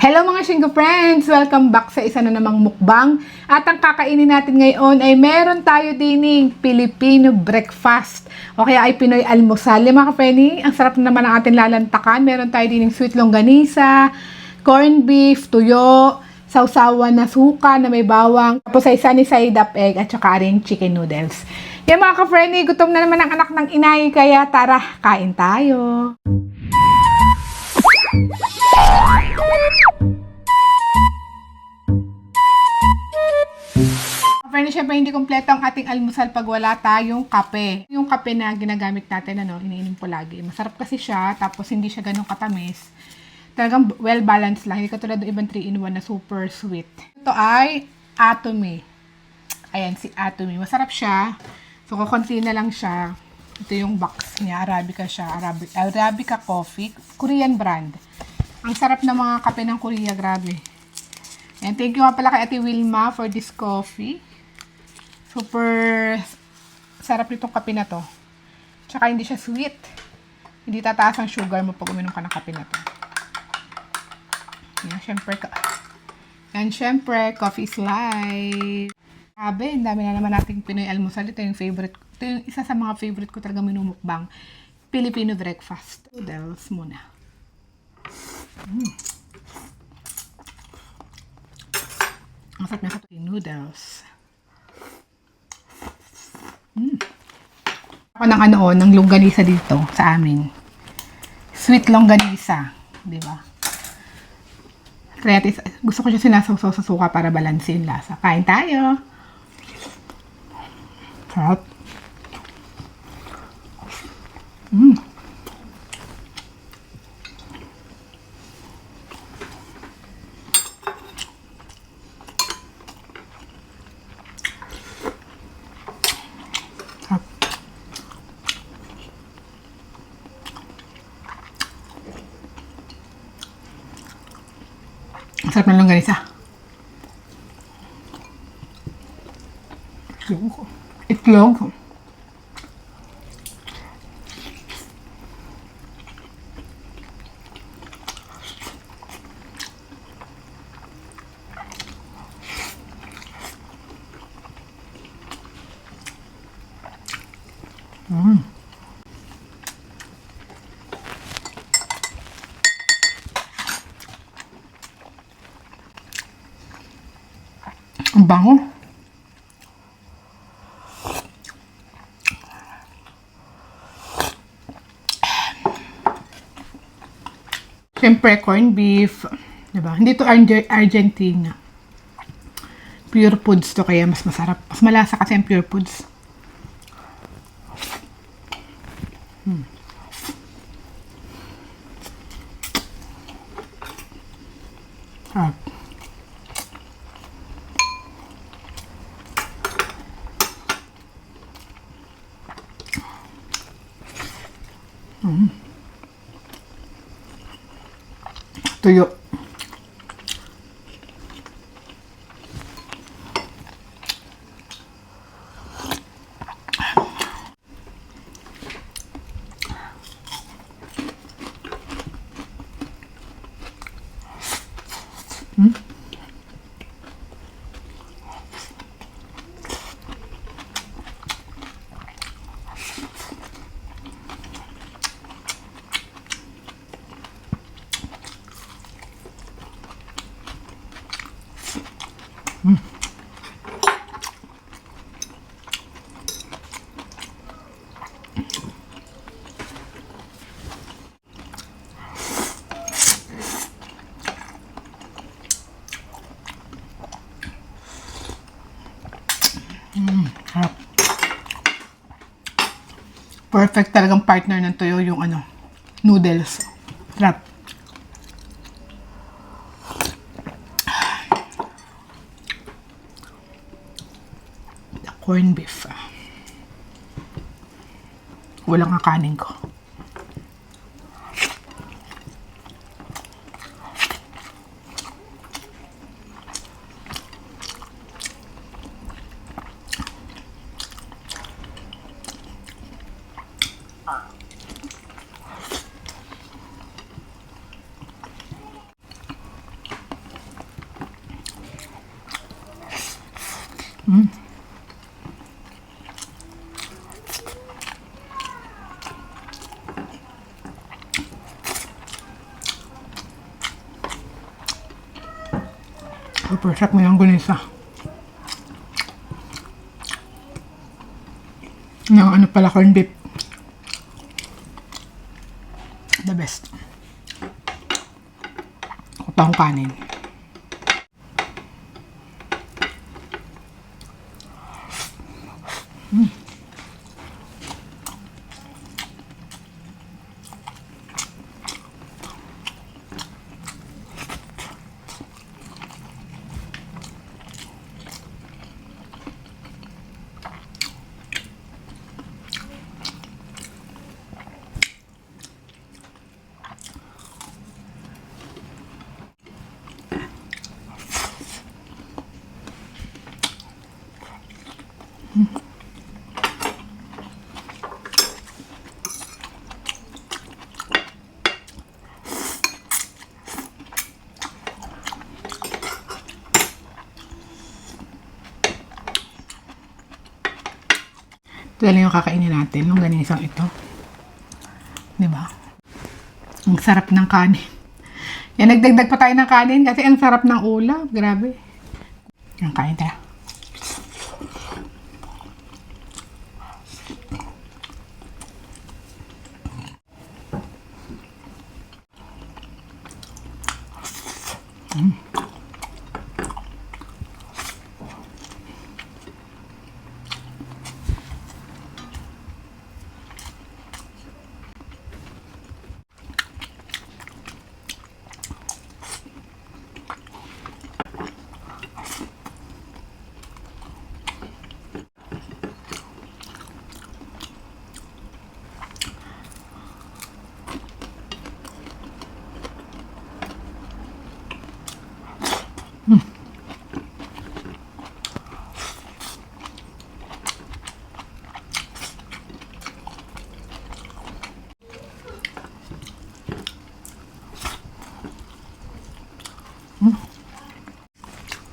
Hello mga Shingo friends! Welcome back sa isa na namang mukbang. At ang kakainin natin ngayon ay meron tayo dining Filipino breakfast. O kaya ay Pinoy almusal. Mga ka-Frenny, ang sarap na naman ang ating lalantakan. Meron tayo dining sweet longganisa, corned beef, tuyo, sausawan na suka na may bawang, tapos ay sunny side up egg at saka rin chicken noodles. Yan mga ka-Frenny, gutom na naman ang anak ng inay, kaya tara, kain tayo! Pero syempre hindi kompleto ang ating almusal pag wala tayong kape. Yung kape na ginagamit natin, iniinom ko lagi. Masarap kasi siya, tapos hindi siya ganun katamis. Talagang well-balanced lang. Hindi katulad ng ibang 3-in-1 na super sweet. Ito ay Atomy. Ayan, si Atomy. Masarap siya. So, kukunti na lang siya. Ito yung box niya. Arabica siya. Arabica Coffee. Korean brand. Ang sarap ng mga kape ng Korea. Grabe. And thank you nga pala kay Ate Wilma for this coffee. Super sarap nitong kape na to. Tsaka hindi siya sweet. Hindi tataas ang sugar mo pag uminom ka ng kape na to. Yan, syempre, coffee is life. Sabi, ang dami na naman nating Pinoy almusal. Ito yung favorite. Ito yung isa sa mga favorite ko talaga minumukbang. Filipino breakfast. Noodles muna. Masarap na sa noodles. Ako ng longganisa dito sa amin. Sweet longganisa, di ba? Kaya gusto ko siya sinasawsaw sa suka para balanse yung lasa. Kain tayo. Sarap. Sarap ng longganisa. Itlog. Ang bango. Siyempre, corned beef. Diba? Hindi to Argentina. Pure foods to, kaya mas masarap. Mas malasa kasi ang pure foods. Sarap. Tuyo. Harap. Perfect talagang partner ng tuyo yung noodles. Harap. The corned beef. Walang kakanin ko. Super sarap mo yung gunisa. Yung ano pala, corned beef. The best. Ako pa akong kanin. Ito lang yung kakainin natin, nung ganisang ito. Diba? Ang sarap ng kanin. Yan, nagdagdag pa tayo ng kanin kasi ang sarap ng ulam. Grabe. Ang kain tayo.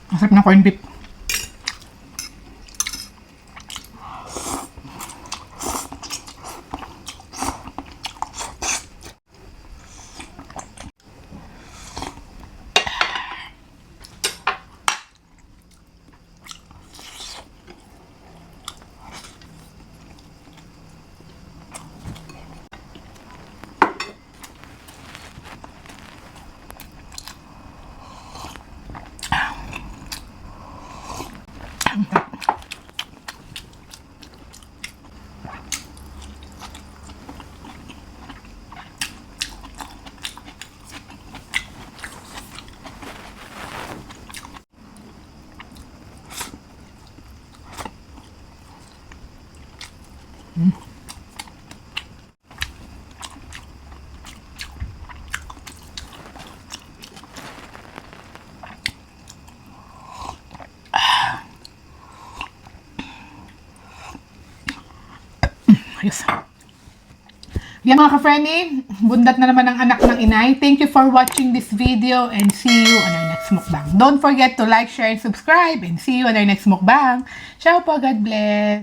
Masarap na corned beef. Ayos. Yan mga ka-friendly, bundat na naman ang anak ng inay. Thank you for watching this video and see you on our next mukbang. Don't forget to like, share, and subscribe and see you on our next mukbang. Ciao po, God bless!